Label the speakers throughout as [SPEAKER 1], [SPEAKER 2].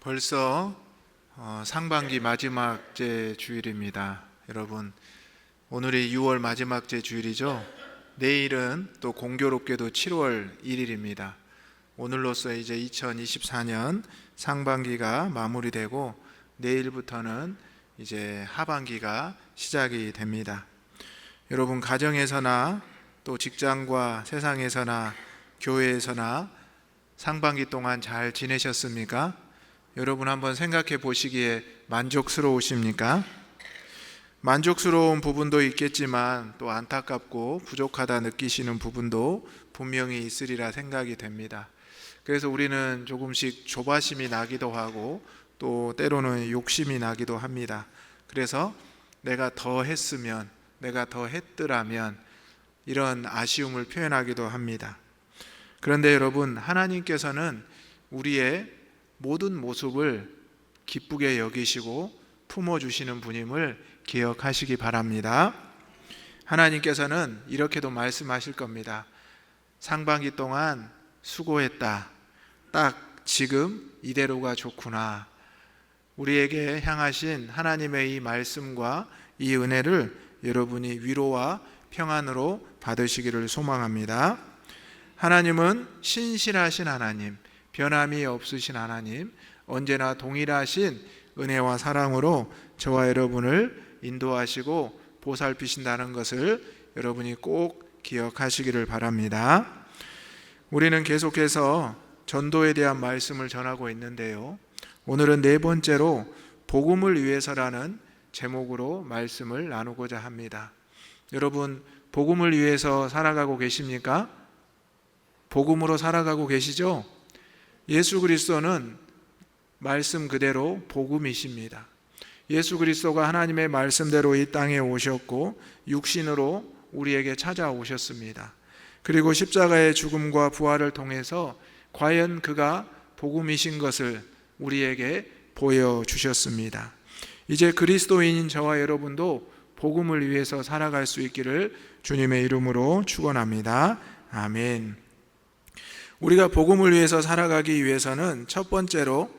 [SPEAKER 1] 벌써 상반기 마지막째 주일입니다. 여러분, 오늘이 6월 마지막째 주일이죠. 내일은 또 공교롭게도 7월 1일입니다. 오늘로써 이제 2024년 상반기가 마무리되고 내일부터는 이제 하반기가 시작이 됩니다. 여러분, 가정에서나 또 직장과 세상에서나 교회에서나 상반기 동안 잘 지내셨습니까? 여러분 한번 생각해 보시기에 만족스러우십니까? 만족스러운 부분도 있겠지만 또 안타깝고 부족하다 느끼시는 부분도 분명히 있으리라 생각이 됩니다. 그래서 우리는 조금씩 조바심이 나기도 하고 또 때로는 욕심이 나기도 합니다. 그래서 내가 더 했으면, 내가 더 했더라면 이런 아쉬움을 표현하기도 합니다. 그런데 여러분, 하나님께서는 우리의 모든 모습을 기쁘게 여기시고 품어주시는 분임을 기억하시기 바랍니다. 하나님께서는 이렇게도 말씀하실 겁니다. 상반기 동안 수고했다. 딱 지금 이대로가 좋구나. 우리에게 향하신 하나님의 이 말씀과 이 은혜를 여러분이 위로와 평안으로 받으시기를 소망합니다. 하나님은 신실하신 하나님, 변함이 없으신 하나님, 언제나 동일하신 은혜와 사랑으로 저와 여러분을 인도하시고 보살피신다는 것을 여러분이 꼭 기억하시기를 바랍니다. 우리는 계속해서 전도에 대한 말씀을 전하고 있는데요. 오늘은 네 번째로 복음을 위해서라는 제목으로 말씀을 나누고자 합니다. 여러분, 복음을 위해서 살아가고 계십니까? 복음으로 살아가고 계시죠? 예수 그리스도는 말씀 그대로 복음이십니다. 예수 그리스도가 하나님의 말씀대로 이 땅에 오셨고 육신으로 우리에게 찾아오셨습니다. 그리고 십자가의 죽음과 부활을 통해서 과연 그가 복음이신 것을 우리에게 보여주셨습니다. 이제 그리스도인인 저와 여러분도 복음을 위해서 살아갈 수 있기를 주님의 이름으로 축원합니다. 아멘. 우리가 복음을 위해서 살아가기 위해서는 첫 번째로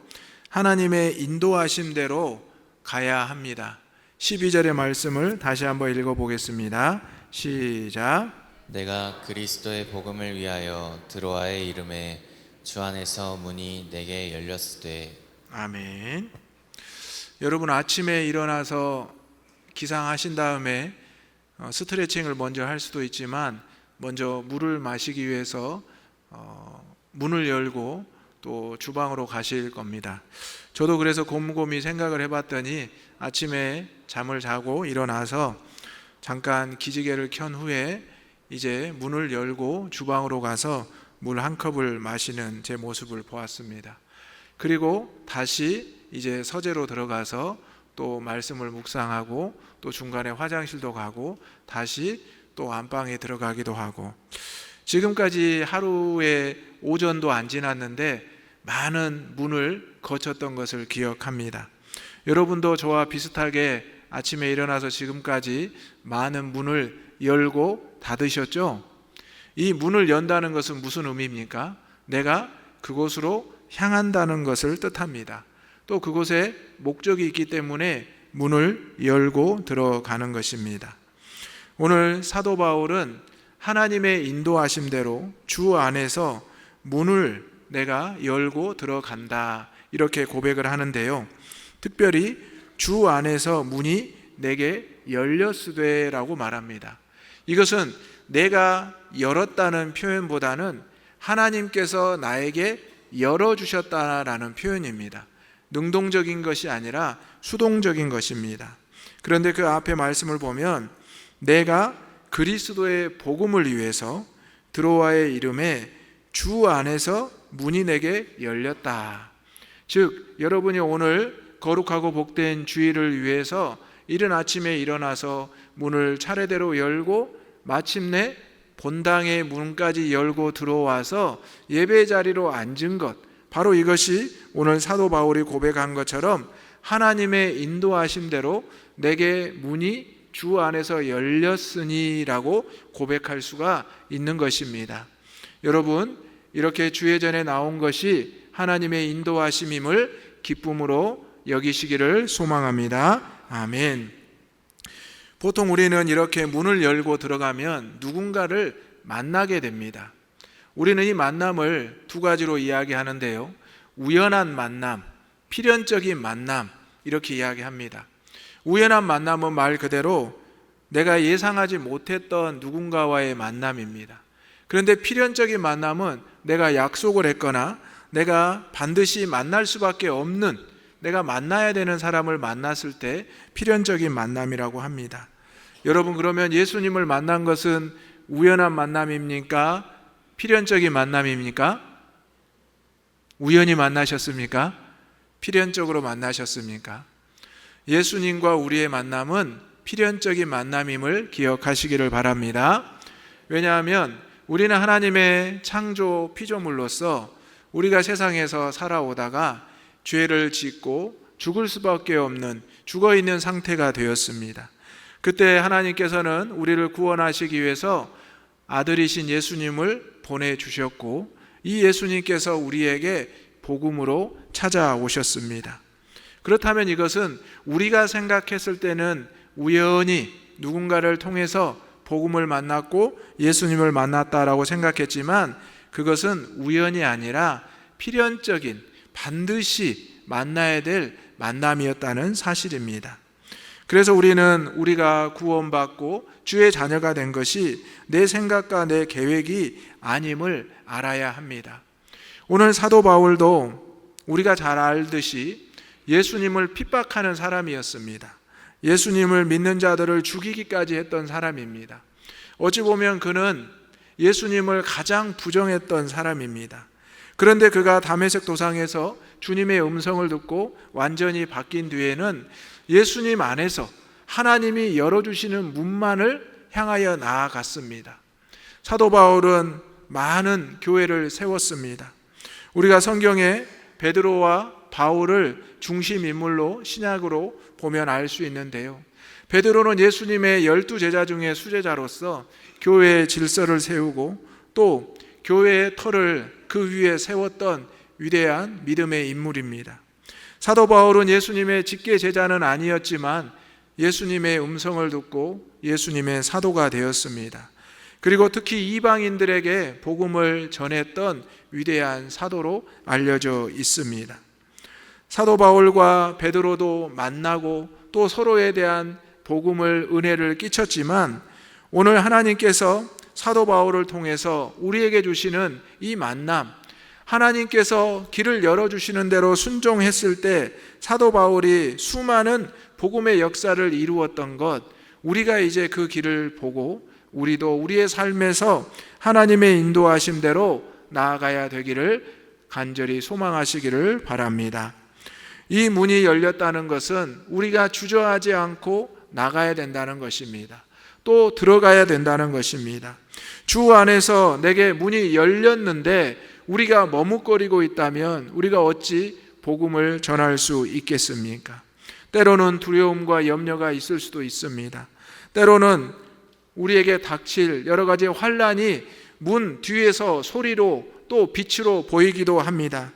[SPEAKER 1] 하나님의 인도하심대로 가야 합니다. 12절의 말씀을 다시 한번 읽어보겠습니다. 시작.
[SPEAKER 2] 내가 그리스도의 복음을 위하여 드로아의 이름에 주 안에서 문이 내게 열렸으되.
[SPEAKER 1] 아멘. 여러분, 아침에 일어나서 기상하신 다음에 스트레칭을 먼저 할 수도 있지만 먼저 물을 마시기 위해서 문을 열고 또 주방으로 가실 겁니다. 저도 그래서 곰곰이 생각을 해봤더니 아침에 잠을 자고 일어나서 잠깐 기지개를 켠 후에 이제 문을 열고 주방으로 가서 물 한 컵을 마시는 제 모습을 보았습니다. 그리고 다시 이제 서재로 들어가서 또 말씀을 묵상하고 또 중간에 화장실도 가고 다시 또 안방에 들어가기도 하고, 지금까지 하루에 오전도 안 지났는데 많은 문을 거쳤던 것을 기억합니다. 여러분도 저와 비슷하게 아침에 일어나서 지금까지 많은 문을 열고 닫으셨죠? 이 문을 연다는 것은 무슨 의미입니까? 내가 그곳으로 향한다는 것을 뜻합니다. 또 그곳에 목적이 있기 때문에 문을 열고 들어가는 것입니다. 오늘 사도 바울은 하나님의 인도하심대로 주 안에서 문을 내가 열고 들어간다, 이렇게 고백을 하는데요. 특별히 주 안에서 문이 내게 열렸으되 라고 말합니다. 이것은 내가 열었다는 표현보다는 하나님께서 나에게 열어주셨다라는 표현입니다. 능동적인 것이 아니라 수동적인 것입니다. 그런데 그 앞에 말씀을 보면 내가 그리스도의 복음을 위해서 드로아의 이름에 주 안에서 문이 내게 열렸다. 즉, 여러분이 오늘 거룩하고 복된 주일을 위해서 이른 아침에 일어나서 문을 차례대로 열고 마침내 본당의 문까지 열고 들어와서 예배 자리로 앉은 것, 바로 이것이 오늘 사도 바울이 고백한 것처럼 하나님의 인도하심대로 내게 문이 주 안에서 열렸으니라고 고백할 수가 있는 것입니다. 여러분, 이렇게 주의 전에 나온 것이 하나님의 인도하심임을 기쁨으로 여기시기를 소망합니다. 아멘. 보통 우리는 이렇게 문을 열고 들어가면 누군가를 만나게 됩니다. 우리는 이 만남을 두 가지로 이야기하는데요. 우연한 만남, 필연적인 만남, 이렇게 이야기합니다. 우연한 만남은 말 그대로 내가 예상하지 못했던 누군가와의 만남입니다. 그런데 필연적인 만남은 내가 약속을 했거나 내가 반드시 만날 수밖에 없는, 내가 만나야 되는 사람을 만났을 때 필연적인 만남이라고 합니다. 여러분, 그러면 예수님을 만난 것은 우연한 만남입니까? 필연적인 만남입니까? 우연히 만나셨습니까? 필연적으로 만나셨습니까? 예수님과 우리의 만남은 필연적인 만남임을 기억하시기를 바랍니다. 왜냐하면 우리는 하나님의 창조 피조물로서 우리가 세상에서 살아오다가 죄를 짓고 죽을 수밖에 없는 죽어있는 상태가 되었습니다. 그때 하나님께서는 우리를 구원하시기 위해서 아들이신 예수님을 보내주셨고, 이 예수님께서 우리에게 복음으로 찾아오셨습니다. 그렇다면 이것은 우리가 생각했을 때는 우연히 누군가를 통해서 복음을 만났고 예수님을 만났다라고 생각했지만, 그것은 우연이 아니라 필연적인, 반드시 만나야 될 만남이었다는 사실입니다. 그래서 우리는 우리가 구원받고 주의 자녀가 된 것이 내 생각과 내 계획이 아님을 알아야 합니다. 오늘 사도 바울도 우리가 잘 알듯이 예수님을 핍박하는 사람이었습니다. 예수님을 믿는 자들을 죽이기까지 했던 사람입니다. 어찌 보면 그는 예수님을 가장 부정했던 사람입니다. 그런데 그가 다메섹 도상에서 주님의 음성을 듣고 완전히 바뀐 뒤에는 예수님 안에서 하나님이 열어주시는 문만을 향하여 나아갔습니다. 사도 바울은 많은 교회를 세웠습니다. 우리가 성경에 베드로와 바울을 중심 인물로 신약으로 보면 알 수 있는데요. 베드로는 예수님의 12제자 중에 수제자로서 교회의 질서를 세우고 또 교회의 터를 그 위에 세웠던 위대한 믿음의 인물입니다. 사도 바울은 예수님의 직계 제자는 아니었지만 예수님의 음성을 듣고 예수님의 사도가 되었습니다. 그리고 특히 이방인들에게 복음을 전했던 위대한 사도로 알려져 있습니다. 사도 바울과 베드로도 만나고 또 서로에 대한 복음을, 은혜를 끼쳤지만 오늘 하나님께서 사도 바울을 통해서 우리에게 주시는 이 만남, 하나님께서 길을 열어주시는 대로 순종했을 때 사도 바울이 수많은 복음의 역사를 이루었던 것, 우리가 이제 그 길을 보고 우리도 우리의 삶에서 하나님의 인도하심대로 나아가야 되기를 간절히 소망하시기를 바랍니다. 이 문이 열렸다는 것은 우리가 주저하지 않고 나가야 된다는 것입니다. 또 들어가야 된다는 것입니다. 주 안에서 내게 문이 열렸는데 우리가 머뭇거리고 있다면 우리가 어찌 복음을 전할 수 있겠습니까? 때로는 두려움과 염려가 있을 수도 있습니다. 때로는 우리에게 닥칠 여러 가지 환난이 문 뒤에서 소리로 또 빛으로 보이기도 합니다.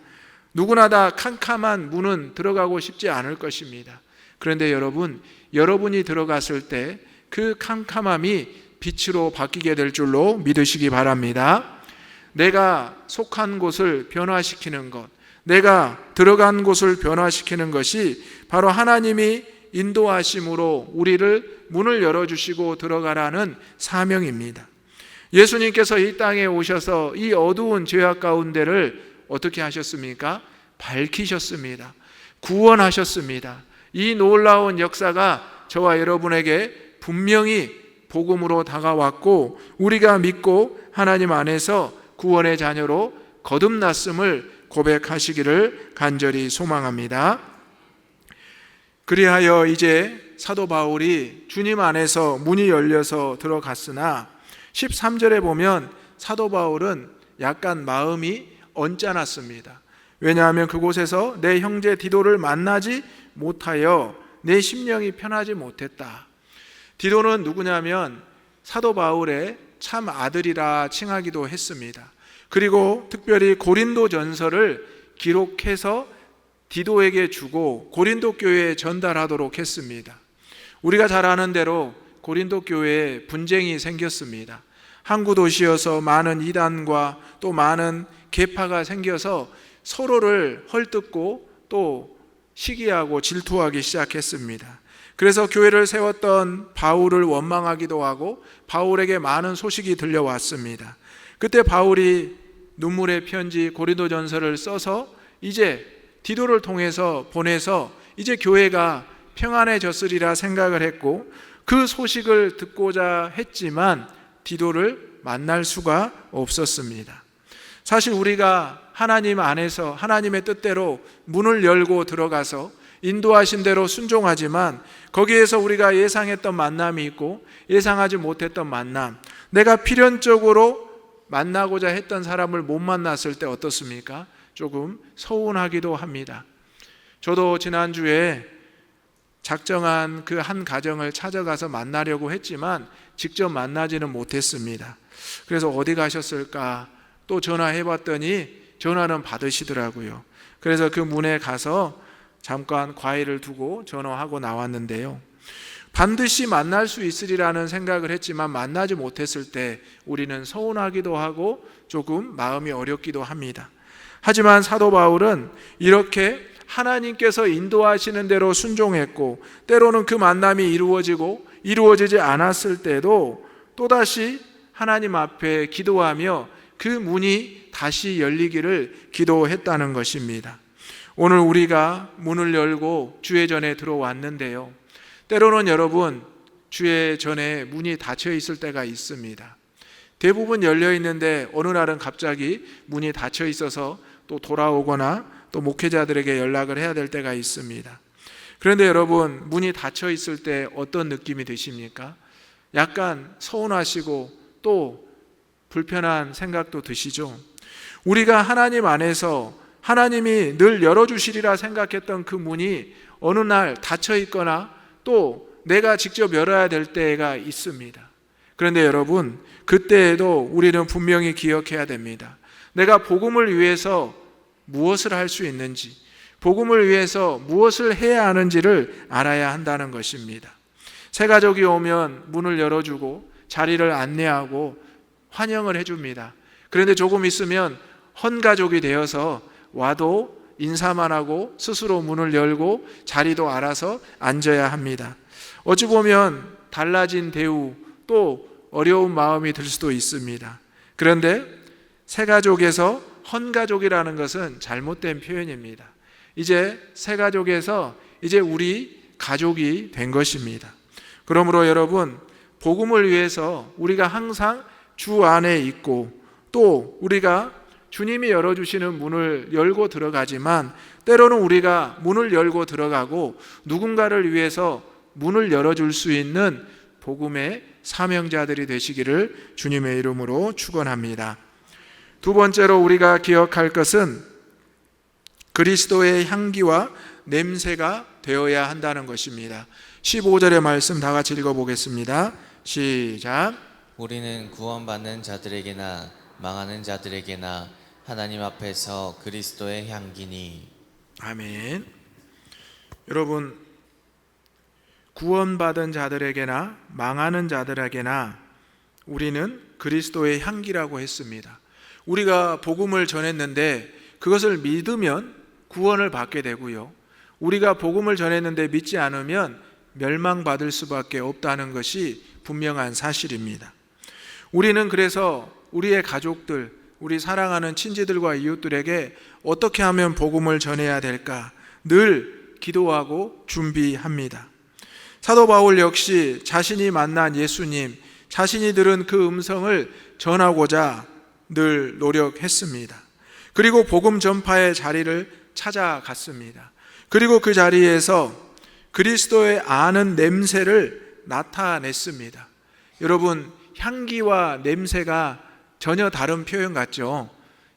[SPEAKER 1] 누구나 다 캄캄한 문은 들어가고 싶지 않을 것입니다. 그런데 여러분이 들어갔을 때 그 캄캄함이 빛으로 바뀌게 될 줄로 믿으시기 바랍니다. 내가 속한 곳을 변화시키는 것, 내가 들어간 곳을 변화시키는 것이 바로 하나님이 인도하심으로 우리를 문을 열어주시고 들어가라는 사명입니다. 예수님께서 이 땅에 오셔서 이 어두운 죄악 가운데를 어떻게 하셨습니까? 밝히셨습니다. 구원하셨습니다. 이 놀라운 역사가 저와 여러분에게 분명히 복음으로 다가왔고 우리가 믿고 하나님 안에서 구원의 자녀로 거듭났음을 고백하시기를 간절히 소망합니다. 그리하여 이제 사도 바울이 주님 안에서 문이 열려서 들어갔으나 13절에 보면 사도 바울은 약간 마음이 언짢았습니다. 왜냐하면 그곳에서 내 형제 디도를 만나지 못하여 내 심령이 편하지 못했다. 디도는 누구냐면 사도 바울의 참 아들이라 칭하기도 했습니다. 그리고 특별히 고린도 전서를 기록해서 디도에게 주고 고린도 교회에 전달하도록 했습니다. 우리가 잘 아는 대로 고린도 교회에 분쟁이 생겼습니다. 항구 도시여서 많은 이단과 또 많은 계파가 생겨서 서로를 헐뜯고 또 시기하고 질투하기 시작했습니다. 그래서 교회를 세웠던 바울을 원망하기도 하고 바울에게 많은 소식이 들려왔습니다. 그때 바울이 눈물의 편지 고린도전서를 써서 이제 디도를 통해서 보내서 이제 교회가 평안해졌으리라 생각을 했고, 그 소식을 듣고자 했지만 디도를 만날 수가 없었습니다. 사실 우리가 하나님 안에서 하나님의 뜻대로 문을 열고 들어가서 인도하신 대로 순종하지만 거기에서 우리가 예상했던 만남이 있고 예상하지 못했던 만남, 내가 필연적으로 만나고자 했던 사람을 못 만났을 때 어떻습니까? 조금 서운하기도 합니다. 저도 지난주에 작정한 그 한 가정을 찾아가서 만나려고 했지만 직접 만나지는 못했습니다. 그래서 어디 가셨을까 또 전화해 봤더니 전화는 받으시더라고요. 그래서 그 문에 가서 잠깐 과일을 두고 전화하고 나왔는데요, 반드시 만날 수 있으리라는 생각을 했지만 만나지 못했을 때 우리는 서운하기도 하고 조금 마음이 어렵기도 합니다. 하지만 사도 바울은 이렇게 하나님께서 인도하시는 대로 순종했고, 때로는 그 만남이 이루어지고 이루어지지 않았을 때도 또다시 하나님 앞에 기도하며 그 문이 다시 열리기를 기도했다는 것입니다. 오늘 우리가 문을 열고 주의 전에 들어왔는데요, 때로는 여러분 주의 전에 문이 닫혀 있을 때가 있습니다. 대부분 열려 있는데 어느 날은 갑자기 문이 닫혀 있어서 또 돌아오거나 또 목회자들에게 연락을 해야 될 때가 있습니다. 그런데 여러분, 문이 닫혀 있을 때 어떤 느낌이 드십니까? 약간 서운하시고 또 불편한 생각도 드시죠? 우리가 하나님 안에서 하나님이 늘 열어주시리라 생각했던 그 문이 어느 날 닫혀 있거나 또 내가 직접 열어야 될 때가 있습니다. 그런데 여러분, 그때에도 우리는 분명히 기억해야 됩니다. 내가 복음을 위해서 무엇을 할 수 있는지, 복음을 위해서 무엇을 해야 하는지를 알아야 한다는 것입니다. 새 가족이 오면 문을 열어주고 자리를 안내하고 환영을 해줍니다. 그런데 조금 있으면 헌 가족이 되어서 와도 인사만 하고 스스로 문을 열고 자리도 알아서 앉아야 합니다. 어찌 보면 달라진 대우 또 어려운 마음이 들 수도 있습니다. 그런데 새 가족에서 헌 가족이라는 것은 잘못된 표현입니다. 이제 새 가족에서 이제 우리 가족이 된 것입니다. 그러므로 여러분, 복음을 위해서 우리가 항상 주 안에 있고 또 우리가 주님이 열어주시는 문을 열고 들어가지만 때로는 우리가 문을 열고 들어가고 누군가를 위해서 문을 열어줄 수 있는 복음의 사명자들이 되시기를 주님의 이름으로 축원합니다. 두 번째로 우리가 기억할 것은 그리스도의 향기와 냄새가 되어야 한다는 것입니다. 15절의 말씀 다 같이 읽어보겠습니다. 시작.
[SPEAKER 2] 우리는 구원받는 자들에게나 망하는 자들에게나 하나님 앞에서 그리스도의 향기니.
[SPEAKER 1] 아멘. 여러분, 구원받은 자들에게나 망하는 자들에게나 우리는 그리스도의 향기라고 했습니다. 우리가 복음을 전했는데 그것을 믿으면 구원을 받게 되고요, 우리가 복음을 전했는데 믿지 않으면 멸망받을 수밖에 없다는 것이 분명한 사실입니다. 우리는 그래서 우리의 가족들, 우리 사랑하는 친지들과 이웃들에게 어떻게 하면 복음을 전해야 될까 늘 기도하고 준비합니다. 사도 바울 역시 자신이 만난 예수님, 자신이 들은 그 음성을 전하고자 늘 노력했습니다. 그리고 복음 전파의 자리를 찾아갔습니다. 그리고 그 자리에서 그리스도의 아는 냄새를 나타냈습니다. 여러분, 향기와 냄새가 전혀 다른 표현 같죠?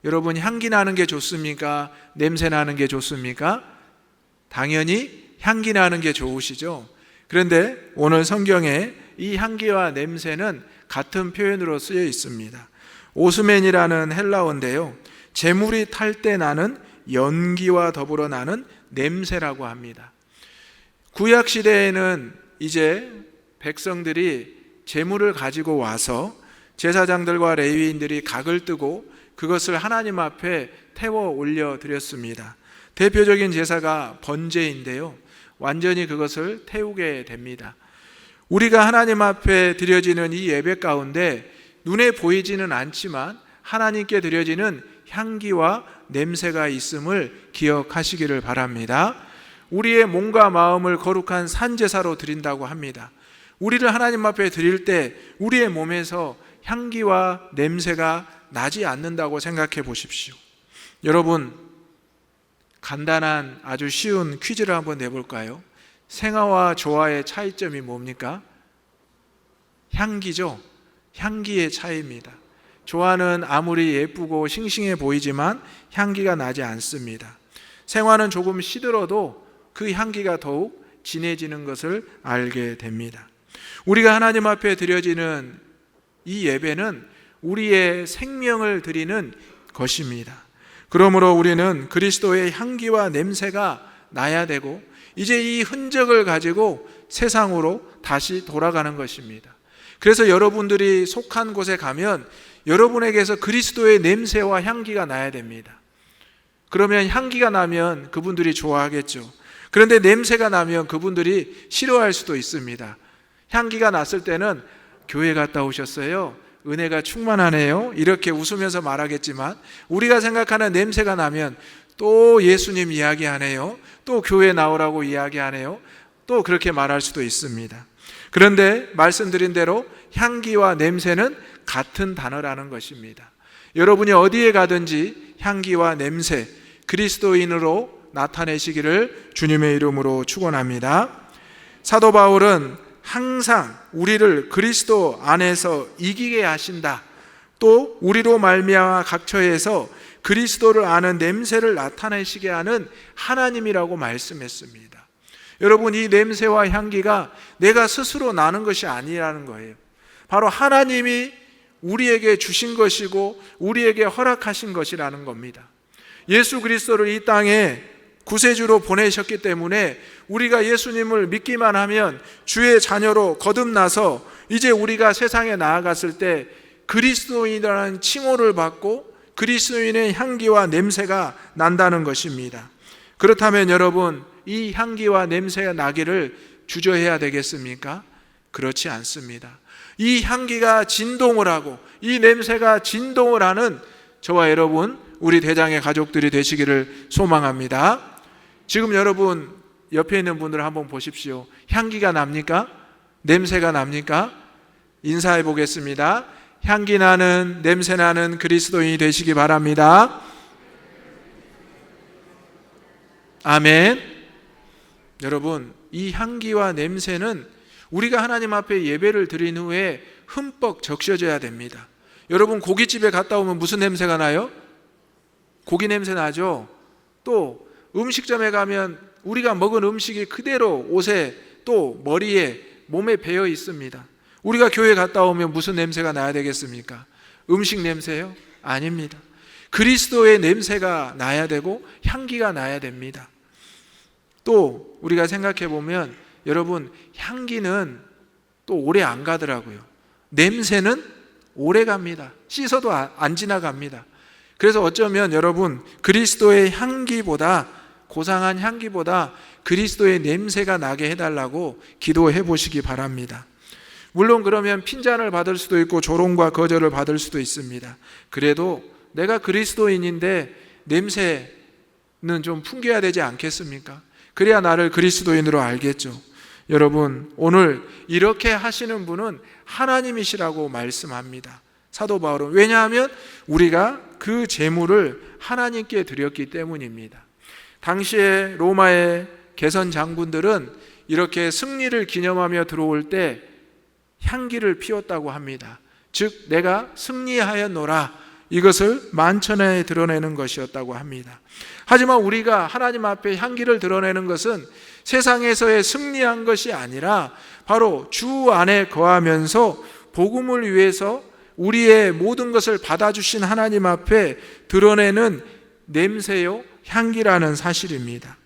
[SPEAKER 1] 여러분, 향기 나는 게 좋습니까? 냄새 나는 게 좋습니까? 당연히 향기 나는 게 좋으시죠? 그런데 오늘 성경에 이 향기와 냄새는 같은 표현으로 쓰여 있습니다. 오스멘이라는 헬라어인데요, 재물이 탈 때 나는 연기와 더불어 나는 냄새라고 합니다. 구약 시대에는 이제 백성들이 제물을 가지고 와서 제사장들과 레위인들이 각을 뜨고 그것을 하나님 앞에 태워 올려 드렸습니다. 대표적인 제사가 번제인데요, 완전히 그것을 태우게 됩니다. 우리가 하나님 앞에 드려지는 이 예배 가운데 눈에 보이지는 않지만 하나님께 드려지는 향기와 냄새가 있음을 기억하시기를 바랍니다. 우리의 몸과 마음을 거룩한 산제사로 드린다고 합니다. 우리를 하나님 앞에 드릴 때 우리의 몸에서 향기와 냄새가 나지 않는다고 생각해 보십시오. 여러분, 간단한 아주 쉬운 퀴즈를 한번 내볼까요? 생화와 조화의 차이점이 뭡니까? 향기죠. 향기의 차이입니다. 조화는 아무리 예쁘고 싱싱해 보이지만 향기가 나지 않습니다. 생화는 조금 시들어도 그 향기가 더욱 진해지는 것을 알게 됩니다. 우리가 하나님 앞에 드려지는 이 예배는 우리의 생명을 드리는 것입니다. 그러므로 우리는 그리스도의 향기와 냄새가 나야 되고 이제 이 흔적을 가지고 세상으로 다시 돌아가는 것입니다. 그래서 여러분들이 속한 곳에 가면 여러분에게서 그리스도의 냄새와 향기가 나야 됩니다. 그러면 향기가 나면 그분들이 좋아하겠죠. 그런데 냄새가 나면 그분들이 싫어할 수도 있습니다. 향기가 났을 때는 교회 갔다 오셨어요? 은혜가 충만하네요. 이렇게 웃으면서 말하겠지만 우리가 생각하는 냄새가 나면 또 예수님 이야기하네요. 또 교회 나오라고 이야기하네요. 또 그렇게 말할 수도 있습니다. 그런데 말씀드린 대로 향기와 냄새는 같은 단어라는 것입니다. 여러분이 어디에 가든지 향기와 냄새, 그리스도인으로 나타내시기를 주님의 이름으로 축원합니다. 사도 바울은 항상 우리를 그리스도 안에서 이기게 하신다. 또 우리로 말미암아 각 처에서 그리스도를 아는 냄새를 나타내시게 하는 하나님이라고 말씀했습니다. 여러분, 이 냄새와 향기가 내가 스스로 나는 것이 아니라는 거예요. 바로 하나님이 우리에게 주신 것이고 우리에게 허락하신 것이라는 겁니다. 예수 그리스도를 이 땅에 구세주로 보내셨기 때문에 우리가 예수님을 믿기만 하면 주의 자녀로 거듭나서 이제 우리가 세상에 나아갔을 때 그리스도인이라는 칭호를 받고 그리스도인의 향기와 냄새가 난다는 것입니다. 그렇다면 여러분, 이 향기와 냄새가 나기를 주저해야 되겠습니까? 그렇지 않습니다. 이 향기가 진동을 하고 이 냄새가 진동을 하는 저와 여러분, 우리 대장의 가족들이 되시기를 소망합니다. 지금 여러분 옆에 있는 분들 한번 보십시오. 향기가 납니까? 냄새가 납니까? 인사해 보겠습니다. 향기 나는, 냄새 나는 그리스도인이 되시기 바랍니다. 아멘. 여러분, 이 향기와 냄새는 우리가 하나님 앞에 예배를 드린 후에 흠뻑 적셔져야 됩니다. 여러분, 고깃집에 갔다 오면 무슨 냄새가 나요? 고기 냄새 나죠? 또 음식점에 가면 우리가 먹은 음식이 그대로 옷에 또 머리에 몸에 배어 있습니다. 우리가 교회 갔다 오면 무슨 냄새가 나야 되겠습니까? 음식 냄새요? 아닙니다. 그리스도의 냄새가 나야 되고 향기가 나야 됩니다. 또 우리가 생각해 보면 여러분, 향기는 또 오래 안 가더라고요. 냄새는 오래 갑니다. 씻어도 안 지나갑니다. 그래서 어쩌면 여러분, 그리스도의 향기보다, 고상한 향기보다 그리스도의 냄새가 나게 해달라고 기도해 보시기 바랍니다. 물론 그러면 핀잔을 받을 수도 있고 조롱과 거절을 받을 수도 있습니다. 그래도 내가 그리스도인인데 냄새는 좀 풍겨야 되지 않겠습니까? 그래야 나를 그리스도인으로 알겠죠. 여러분, 오늘 이렇게 하시는 분은 하나님이시라고 말씀합니다. 사도 바울은. 왜냐하면 우리가 그 제물을 하나님께 드렸기 때문입니다. 당시에 로마의 개선 장군들은 이렇게 승리를 기념하며 들어올 때 향기를 피웠다고 합니다. 즉 내가 승리하였노라, 이것을 만천하에 드러내는 것이었다고 합니다. 하지만 우리가 하나님 앞에 향기를 드러내는 것은 세상에서의 승리한 것이 아니라 바로 주 안에 거하면서 복음을 위해서 우리의 모든 것을 받아주신 하나님 앞에 드러내는 냄새요 향기라는 사실입니다.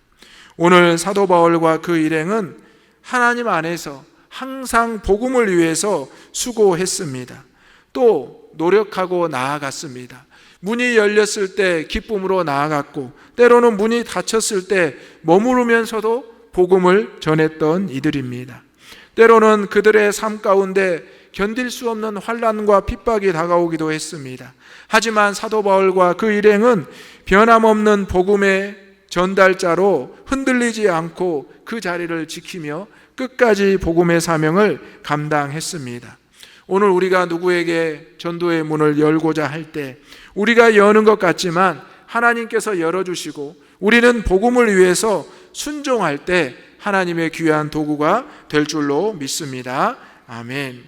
[SPEAKER 1] 오늘 사도 바울과 그 일행은 하나님 안에서 항상 복음을 위해서 수고했습니다. 또 노력하고 나아갔습니다. 문이 열렸을 때 기쁨으로 나아갔고, 때로는 문이 닫혔을 때 머무르면서도 복음을 전했던 이들입니다. 때로는 그들의 삶 가운데 견딜 수 없는 환난과 핍박이 다가오기도 했습니다. 하지만 사도 바울과 그 일행은 변함없는 복음의 전달자로 흔들리지 않고 그 자리를 지키며 끝까지 복음의 사명을 감당했습니다. 오늘 우리가 누구에게 전도의 문을 열고자 할 때 우리가 여는 것 같지만 하나님께서 열어주시고 우리는 복음을 위해서 순종할 때 하나님의 귀한 도구가 될 줄로 믿습니다. 아멘.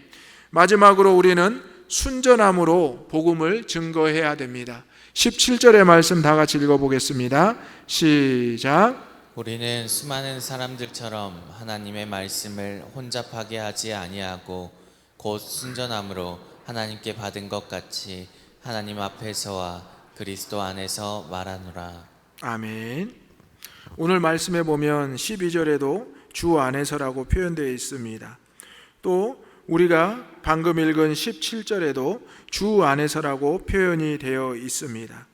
[SPEAKER 1] 마지막으로 우리는 순전함으로 복음을 증거해야 됩니다. 17절의 말씀 다 같이 읽어보겠습니다. 시작.
[SPEAKER 2] 우리는 수많은 사람들처럼 하나님의 말씀을 혼잡하게 하지 아니하고 곧 순전함으로 하나님께 받은 것 같이 하나님 앞에서와 그리스도 안에서 말하노라.
[SPEAKER 1] 아멘. 오늘 말씀에 보면 12절에도 주 안에서라고 표현되어 있습니다. 또 우리가 방금 읽은 17절에도 주 안에서라고 표현이 되어 있습니다.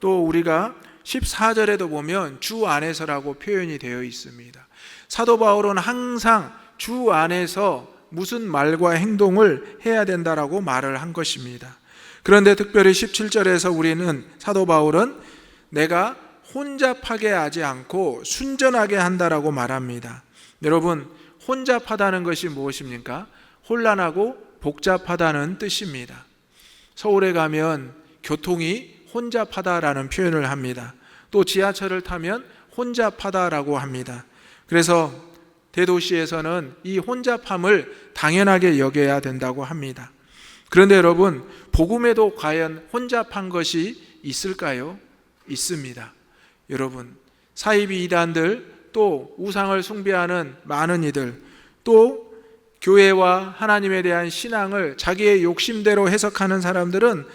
[SPEAKER 1] 또 우리가 14절에도 보면 주 안에서라고 표현이 되어 있습니다. 사도 바울은 항상 주 안에서 무슨 말과 행동을 해야 된다라고 말을 한 것입니다. 그런데 특별히 17절에서 우리는 사도 바울은 내가 혼잡하게 하지 않고 순전하게 한다라고 말합니다. 여러분, 혼잡하다는 것이 무엇입니까? 혼란하고 복잡하다는 뜻입니다. 서울에 가면 교통이 혼잡하다라는 표현을 합니다. 또 지하철을 타면 혼잡하다라고 합니다. 그래서 대도시에서는 이 혼잡함을 당연하게 여겨야 된다고 합니다. 그런데 여러분, 복음에도 과연 혼잡한 것이 있을까요? 있습니다. 여러분, 사이비 이단들, 또 우상을 숭배하는 많은 이들, 또 교회와 하나님에 대한 신앙을 자기의 욕심대로 해석하는 사람들은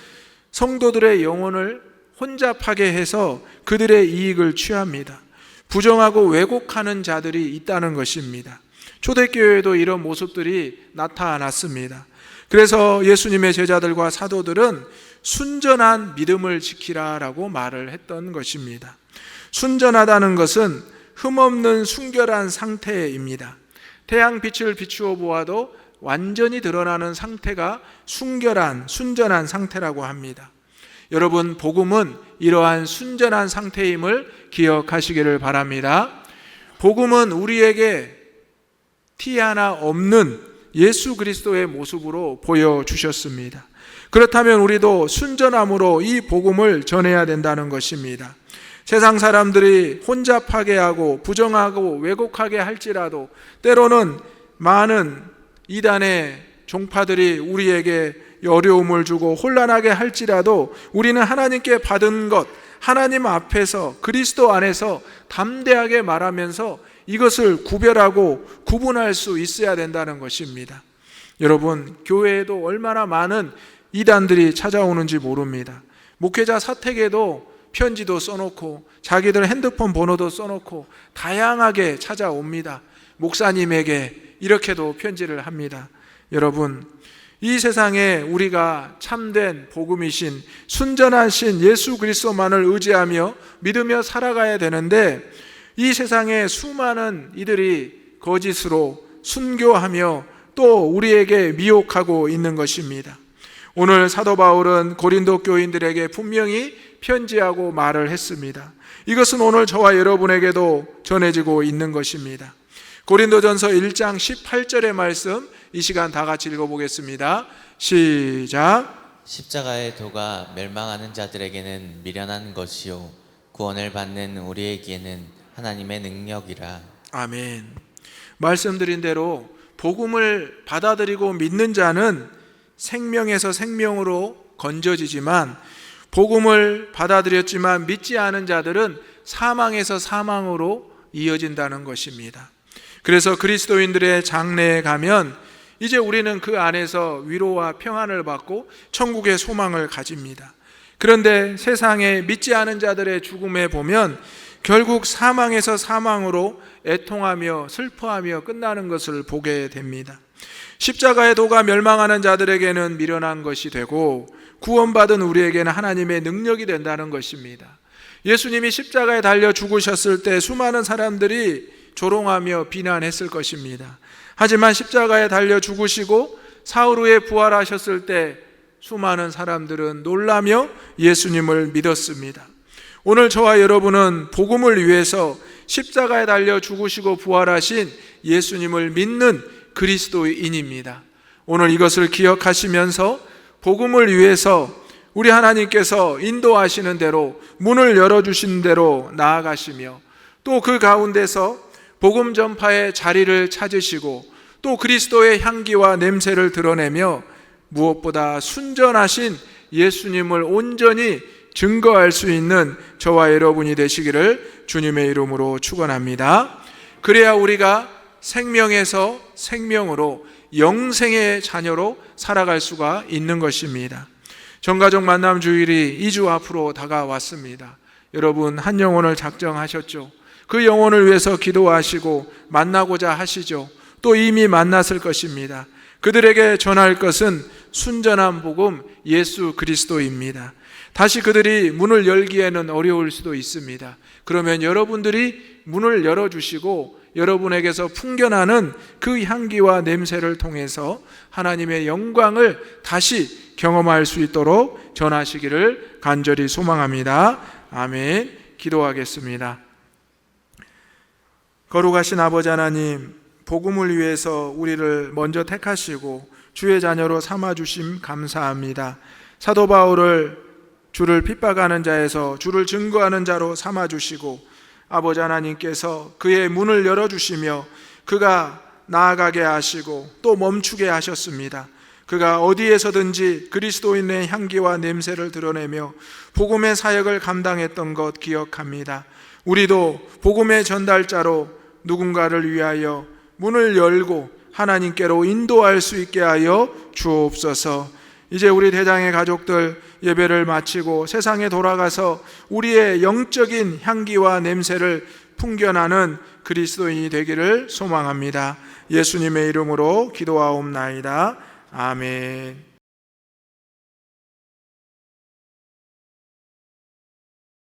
[SPEAKER 1] 성도들의 영혼을 혼잡하게 해서 그들의 이익을 취합니다. 부정하고 왜곡하는 자들이 있다는 것입니다. 초대교회에도 이런 모습들이 나타났습니다. 그래서 예수님의 제자들과 사도들은 순전한 믿음을 지키라라고 말을 했던 것입니다. 순전하다는 것은 흠없는 순결한 상태입니다. 태양빛을 비추어 보아도 완전히 드러나는 상태가 순전한 상태라고 합니다. 여러분, 복음은 이러한 순전한 상태임을 기억하시기를 바랍니다. 복음은 우리에게 티 하나 없는 예수 그리스도의 모습으로 보여주셨습니다. 그렇다면 우리도 순전함으로 이 복음을 전해야 된다는 것입니다. 세상 사람들이 혼잡하게 하고 부정하고 왜곡하게 할지라도 때로는 많은 이단의 종파들이 우리에게 어려움을 주고 혼란하게 할지라도 우리는 하나님께 받은 것, 하나님 앞에서 그리스도 안에서 담대하게 말하면서 이것을 구별하고 구분할 수 있어야 된다는 것입니다. 여러분, 교회에도 얼마나 많은 이단들이 찾아오는지 모릅니다. 목회자 사택에도 편지도 써놓고 자기들 핸드폰 번호도 써놓고 다양하게 찾아옵니다. 목사님에게 이렇게도 편지를 합니다. 여러분, 이 세상에 우리가 참된 복음이신 순전하신 예수 그리스도만을 의지하며 믿으며 살아가야 되는데 이 세상에 수많은 이들이 거짓으로 순교하며 또 우리에게 미혹하고 있는 것입니다. 오늘 사도 바울은 고린도 교인들에게 분명히 편지하고 말을 했습니다. 이것은 오늘 저와 여러분에게도 전해지고 있는 것입니다. 고린도전서 1장 18절의 말씀, 이 시간 다 같이 읽어보겠습니다. 시작.
[SPEAKER 2] 십자가의 도가 멸망하는 자들에게는 미련한 것이요 구원을 받는 우리에게는 하나님의 능력이라.
[SPEAKER 1] 아멘. 말씀드린 대로 복음을 받아들이고 믿는 자는 생명에서 생명으로 건져지지만 복음을 받아들였지만 믿지 않은 자들은 사망에서 사망으로 이어진다는 것입니다. 그래서 그리스도인들의 장래에 가면 이제 우리는 그 안에서 위로와 평안을 받고 천국의 소망을 가집니다. 그런데 세상에 믿지 않은 자들의 죽음에 보면 결국 사망에서 사망으로 애통하며 슬퍼하며 끝나는 것을 보게 됩니다. 십자가의 도가 멸망하는 자들에게는 미련한 것이 되고 구원받은 우리에게는 하나님의 능력이 된다는 것입니다. 예수님이 십자가에 달려 죽으셨을 때 수많은 사람들이 조롱하며 비난했을 것입니다. 하지만 십자가에 달려 죽으시고 사흘 후에 부활하셨을 때 수많은 사람들은 놀라며 예수님을 믿었습니다. 오늘 저와 여러분은 복음을 위해서 십자가에 달려 죽으시고 부활하신 예수님을 믿는 그리스도인입니다. 오늘 이것을 기억하시면서 복음을 위해서 우리 하나님께서 인도하시는 대로, 문을 열어주신 대로 나아가시며 또 그 가운데서 복음 전파의 자리를 찾으시고 또 그리스도의 향기와 냄새를 드러내며 무엇보다 순전하신 예수님을 온전히 증거할 수 있는 저와 여러분이 되시기를 주님의 이름으로 축원합니다. 그래야 우리가 생명에서 생명으로 영생의 자녀로 살아갈 수가 있는 것입니다. 전가족 만남 주일이 2주 앞으로 다가왔습니다. 여러분 한 영혼을 작정하셨죠? 그 영혼을 위해서 기도하시고 만나고자 하시죠? 또 이미 만났을 것입니다. 그들에게 전할 것은 순전한 복음 예수 그리스도입니다. 다시 그들이 문을 열기에는 어려울 수도 있습니다. 그러면 여러분들이 문을 열어주시고 여러분에게서 풍겨나는 그 향기와 냄새를 통해서 하나님의 영광을 다시 경험할 수 있도록 전하시기를 간절히 소망합니다. 아멘. 기도하겠습니다. 거룩하신 아버지 하나님, 복음을 위해서 우리를 먼저 택하시고 주의 자녀로 삼아주심 감사합니다. 사도 바울을 주를 핍박하는 자에서 주를 증거하는 자로 삼아주시고 아버지 하나님께서 그의 문을 열어주시며 그가 나아가게 하시고 또 멈추게 하셨습니다. 그가 어디에서든지 그리스도인의 향기와 냄새를 드러내며 복음의 사역을 감당했던 것 기억합니다. 우리도 복음의 전달자로 누군가를 위하여 문을 열고 하나님께로 인도할 수 있게 하여 주옵소서. 이제 우리 대장의 가족들 예배를 마치고 세상에 돌아가서 우리의 영적인 향기와 냄새를 풍겨나는 그리스도인이 되기를 소망합니다. 예수님의 이름으로 기도하옵나이다. 아멘.